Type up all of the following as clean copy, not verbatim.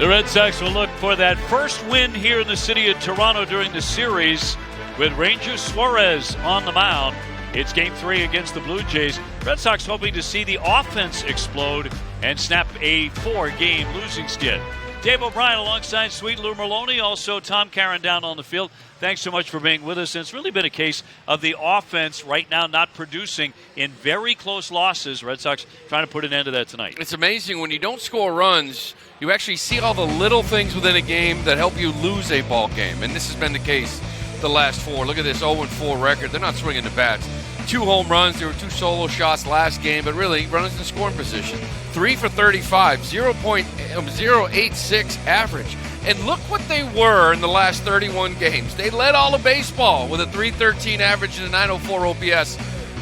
The Red Sox will look for that first win here in the city of Toronto during the series with Ranger Suarez on the mound. It's Game 3 against the Blue Jays. Red Sox hoping to see the offense explode and snap a 4-game losing skid. Dave O'Brien alongside Sweet Lou Merlone, also Tom Caron down on the field. Thanks so much for being with us. And it's really been a case of the offense right now not producing in very close losses. Red Sox trying to put an end to that tonight. It's amazing when you don't score runs, you actually see all the little things within a game that help you lose a ball game. And this has been the case the last 4. Look at this 0-4 record. They're not swinging the bats. 2 home runs. There were 2 solo shots last game, but really runners in scoring position. 3 for 35, 0.086 average. And look what they were in the last 31 games. They led all of baseball with a 313 average and a 904 OPS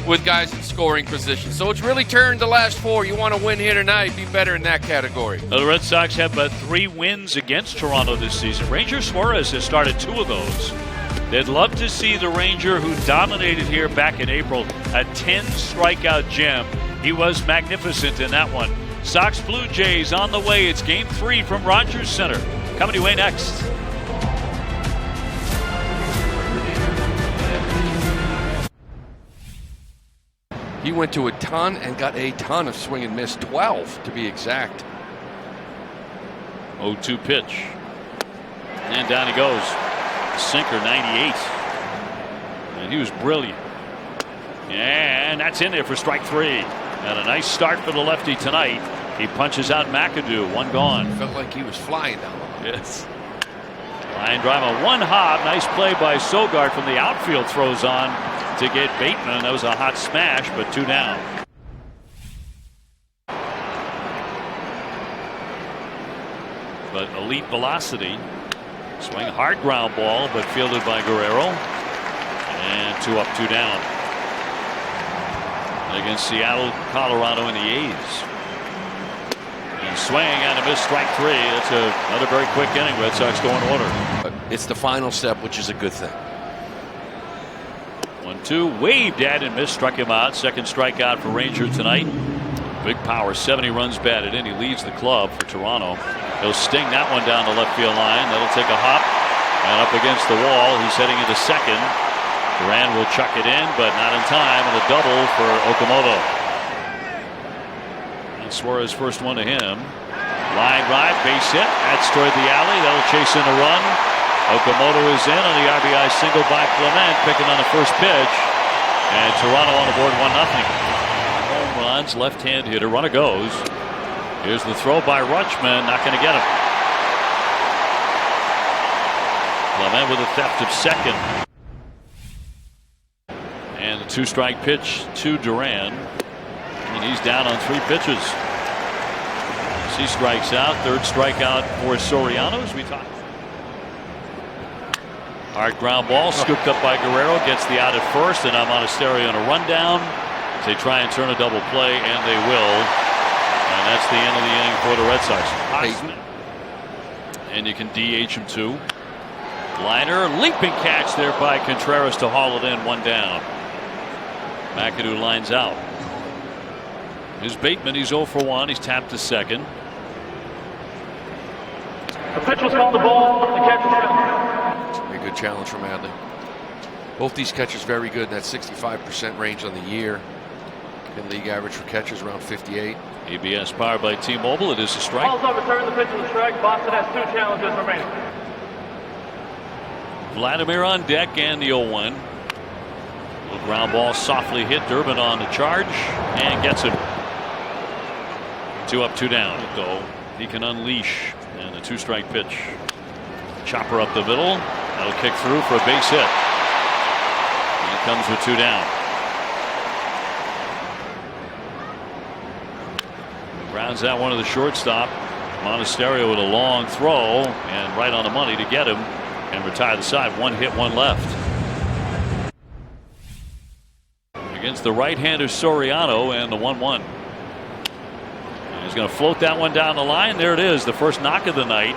with guys in scoring position. So it's really turned the last 4. You want to win here tonight, be better in that category. The Red Sox have 3 wins against Toronto this season. Ranger Suarez has started 2 of those. They'd love to see the Ranger who dominated here back in April, a 10-strikeout gem. He was magnificent in that one. Sox Blue Jays on the way. It's Game 3 from Rogers Center. Coming your way next. He went to a ton and got a ton of swing and miss, 12 to be exact. 0-2 pitch. And down he goes. Sinker, 98. And he was brilliant. And that's in there for strike 3. And a nice start for the lefty tonight. He punches out McAdoo, 1 gone. Felt like he was flying down the line. Yes. Line drive, a 1 hop. Nice play by Sogard from the outfield, throws on to get Bateman. That was a hot smash, but 2 down. But elite velocity. Swing, hard ground ball, but fielded by Guerrero. And 2 up, 2 down. Against Seattle, Colorado, and the A's. And swing and a miss, strike 3. That's another very quick inning. Red Sox go in order. It's the final step, which is a good thing. 1-2, waved at and missed, struck him out. Second strikeout for Ranger tonight. Big power, 70 runs batted in. He leads the club for Toronto. He'll sting that one down the left field line. That'll take a hop and up against the wall. He's heading into second. Duran will chuck it in, but not in time, and a double for Okamoto. And Suarez first one to him. Line drive, base hit. That's toward the alley. That'll chase in a run. Okamoto is in on the RBI single by Clement, picking on the first pitch. And Toronto on the board 1-0. Home runs, left-hand hitter. Runner goes. Here's the throw by Rutschman. Not going to get him. Clement with a theft of second. And the 2-strike pitch to Duran. And he's down on 3 pitches. As he strikes out. 3rd strikeout for Soriano, as we talked. Hard ground ball scooped up by Guerrero. Gets the out at first. And Monasterio on a rundown. They try and turn a double play, and they will. And that's the end of the inning for the Red Sox. And you can DH him too. Liner, leaping catch there by Contreras to haul it in, 1 down. McAdoo lines out. Here's Bateman, he's 0 for 1. He's tapped to second. The pitch was called the ball. The catch was a good challenge from Adley. Both these catchers very good. That 65% range on the year. And league average for catchers around 58. ABS powered by T-Mobile. It is a strike. Ball's overturned. The pitch is a strike. Boston has 2 challenges remaining. Vladimir on deck and the 0-1. Little ground ball softly hit. Durbin on the charge and gets him. 2 up, 2 down. Though he can unleash, and the 2-strike pitch. Chopper up the middle. That'll kick through for a base hit. And it comes with 2 down. Grounds out one of the shortstop. Monasterio with a long throw and right on the money to get him and retire the side. 1 hit, 1 left. Against the right-hander Soriano and the 1-1. And he's going to float that one down the line. There it is, the first knock of the night.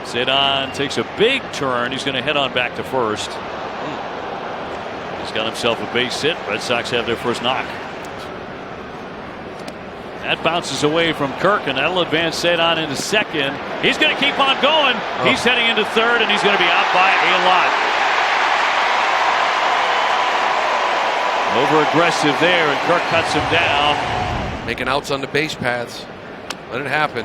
Zidane takes a big turn. He's going to head on back to first. He's got himself a base hit. Red Sox have their first knock. That bounces away from Kirk, and that'll advance Sid on into second. He's going to keep on going. He's heading into third, and he's going to be out by a lot. Over aggressive there, and Kirk cuts him down. Making outs on the base paths. Let it happen.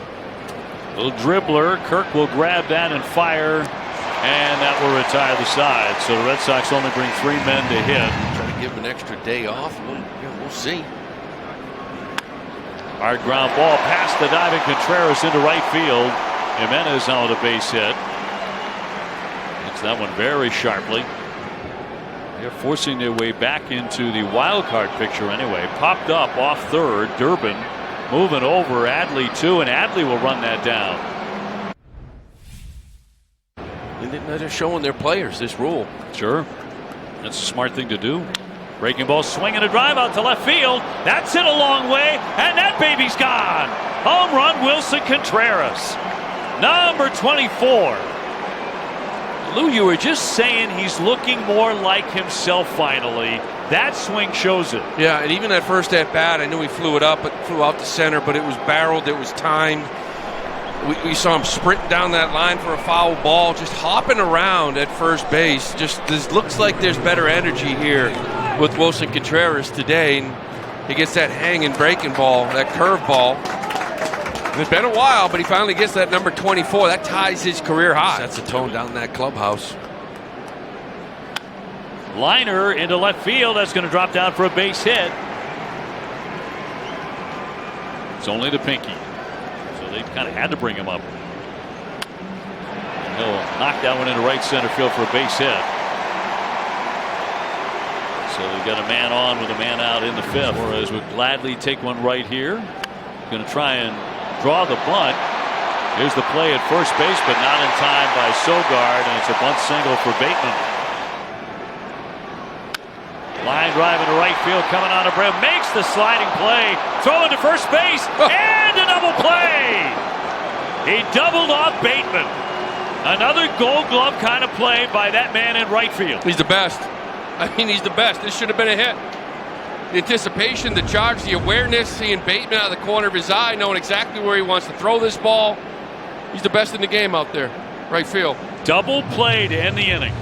Little dribbler. Kirk will grab that and fire, and that will retire the side. So the Red Sox only bring 3 men to hit. Try to give him an extra day off. We'll see. Hard ground ball past the diving Contreras into right field. Jimenez on with a base hit. Hits that one very sharply. They're forcing their way back into the wild card picture anyway. Popped up off third. Durbin moving over. Adley too, and Adley will run that down. And they're showing their players this rule. Sure. That's a smart thing to do. Breaking ball, swinging a drive out to left field. That's hit a long way, and that baby's gone. Home run, Wilson Contreras. Number 24. Lou, you were just saying he's looking more like himself finally. That swing shows it. Yeah, and even that first at bat, I knew he flew it up, but flew out the center, but it was barreled, it was timed. We saw him sprint down that line for a foul ball, just hopping around at first base. Just looks like there's better energy here with Wilson Contreras today. And he gets that hanging breaking ball, that curve ball. It's been a while, but he finally gets that number 24. That ties his career high. Sets a tone down in that clubhouse. Liner into left field. That's going to drop down for a base hit. It's only the pinky. They kind of had to bring him up. And he'll knock that one into right center field for a base hit. So they've got a man on with a man out in the fifth. Suarez would gladly take one right here. Going to try and draw the bunt. Here's the play at first base, but not in time by Sogard, and it's a bunt single for Bateman. Line drive into right field, coming on to Abreu, makes the sliding play, throw into first base, and a double play. He doubled off Bateman. Another Gold Glove kind of play by that man in right field. He's the best. I mean, he's the best. This should have been a hit. The anticipation, the charge, the awareness, seeing Bateman out of the corner of his eye, knowing exactly where he wants to throw this ball. He's the best in the game out there, right field. Double play to end the inning.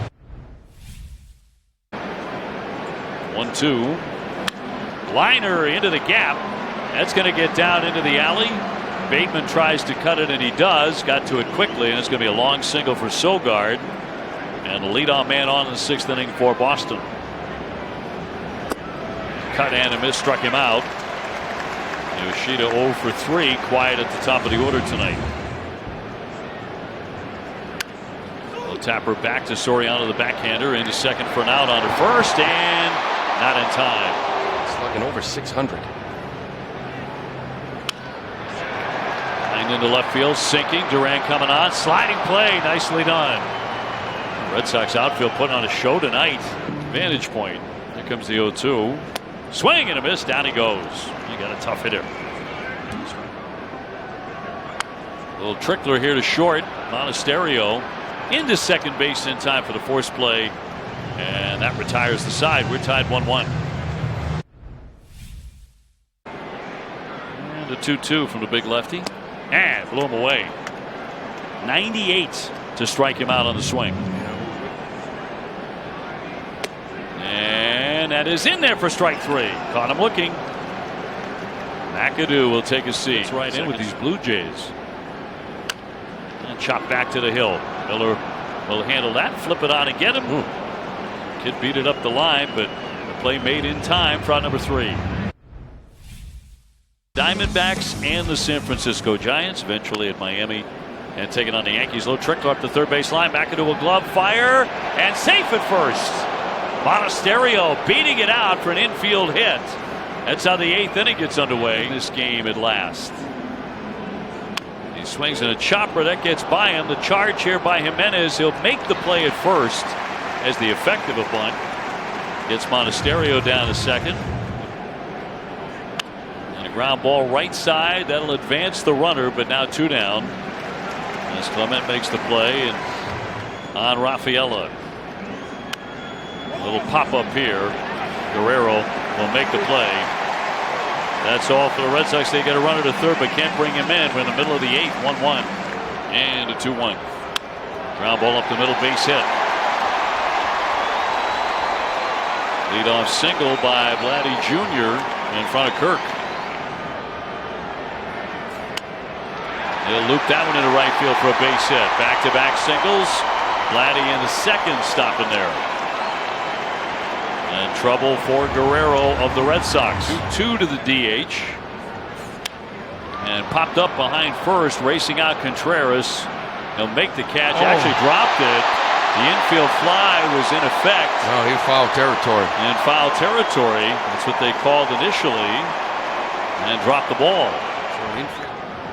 1-2. Liner into the gap. That's going to get down into the alley. Bateman tries to cut it, and he does. Got to it quickly, and it's going to be a long single for Sogard. And the leadoff man on in the 6th inning for Boston. Cut and a miss, struck him out. Yoshida 0 for 3, quiet at the top of the order tonight. Tapper back to Soriano, the backhander, into second for an out, onto first, and not in time. Slugging over 600. Line into left field, sinking. Duran coming on, sliding play, nicely done. Red Sox outfield putting on a show tonight. Vantage point. Here comes the 0-2. Swing and a miss, down he goes. You got a tough hitter. A little trickler here to short. Monasterio into second base in time for the force play, and that retires the side. We're tied 1-1. And a 2-2 from the big lefty, and blew him away. 98 to strike him out on the swing. And that is in there for strike 3. Caught him looking. McAdoo will take a seat. It's right in with these Blue Jays. And chop back to the hill. Miller will handle that, flip it on and get him. Kid beat it up the line, but the play made in time for out number 3. Diamondbacks and the San Francisco Giants eventually at Miami and taking on the Yankees. Low trickle up the third base line. McAdoo will glove, fire, and safe at first. Monasterio beating it out for an infield hit. That's how the 8th inning gets underway in this game at last. He swings in a chopper that gets by him. The charge here by Jimenez. He'll make the play at first as the effect of a bunt. Gets Monasterio down to second. And a ground ball right side. That'll advance the runner, but now 2 down. As Clement makes the play and on Rafaela. A little pop up here. Guerrero will make the play. That's all for the Red Sox. They get a runner to third, but can't bring him in. We're in the middle of the eighth, 1-1 and a 2-1. Ground ball up the middle, base hit. Leadoff single by Vladdy Jr. in front of Kirk. He'll loop that one into right field for a base hit. Back-to-back singles. Vladdy in the second, stopping there. And trouble for Guerrero of the Red Sox. 2-2 to the DH. And popped up behind first, racing out Contreras. He'll make the catch. Actually dropped it. The infield fly was in effect. Oh, he foul territory. In foul territory. That's what they called initially. And dropped the ball.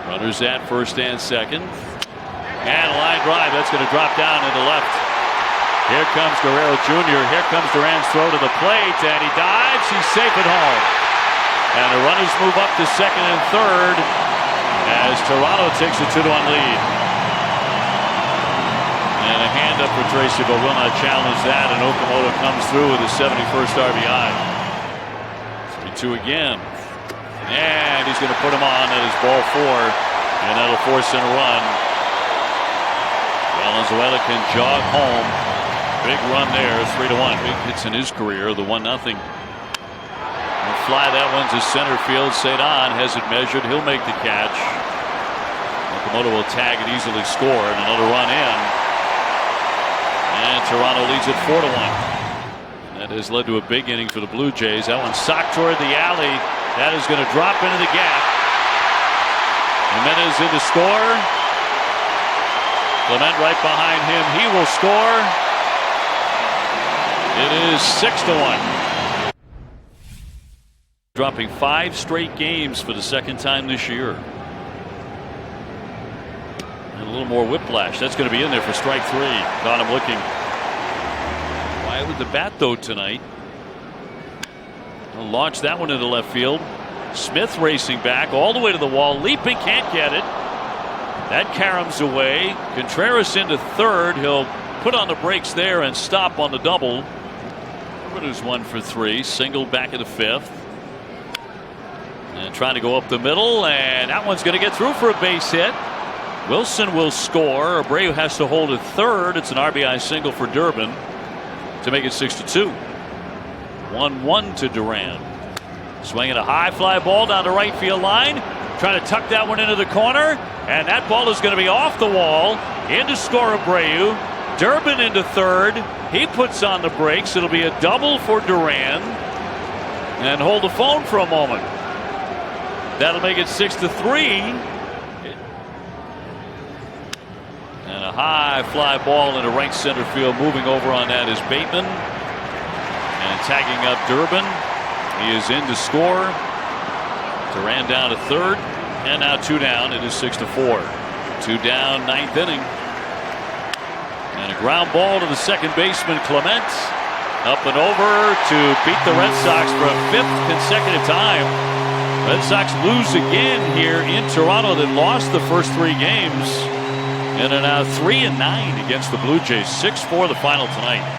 Runners at first and second. And a line drive. That's going to drop down into left. Here comes Guerrero Jr. Here comes Duran's throw to the plate. And he dives. He's safe at home. And the runners move up to second and third as Toronto takes a 2-1 lead. And a hand up for Tracy, but will not challenge that. And Okamoto comes through with his 71st RBI. 3-2 again. And he's going to put him on at his ball four. And that'll force in a run. Valenzuela can jog home. Big run there, 3-1. Big hits in his career, the 1-0. Fly that one to center field. Cedon has it measured. He'll make the catch. Okamoto will tag it, easily score, and another run in. And Toronto leads it 4-1. That has led to a big inning for the Blue Jays. That one socked toward the alley. That is going to drop into the gap. Jimenez in to score. Clement right behind him. He will score. It is 6-1. Dropping 5 straight games for the second time this year. And a little more whiplash. That's going to be in there for strike 3. Got him looking. Quiet with the bat though tonight. He'll launch that one into left field. Smith racing back all the way to the wall. Leaping, can't get it. That caroms away. Contreras into third. He'll put on the brakes there and stop on the double. Runners 1 for 3. Single back of the fifth. And trying to go up the middle, and that one's going to get through for a base hit. Wilson will score. Abreu has to hold at third. It's an RBI single for Durbin to make it 6-2. 1-1 to Duran. Swinging a high fly ball down the right field line. Trying to tuck that one into the corner, and that ball is going to be off the wall. In to score Abreu. Durbin into third. He puts on the brakes. It'll be a double for Duran. And hold the phone for a moment. That'll make it 6-3. And a high fly ball into right center field. Moving over on that is Bateman. And tagging up Durbin. He is in to score. Duran down to third. And now 2 down. It is 6-4. 2 down, 9th inning. And a ground ball to the second baseman, Clement. Up and over to beat the Red Sox for a 5th consecutive time. Red Sox lose again here in Toronto. That lost the first 3 games and are now 3-9 against the Blue Jays. 6-4 the final tonight.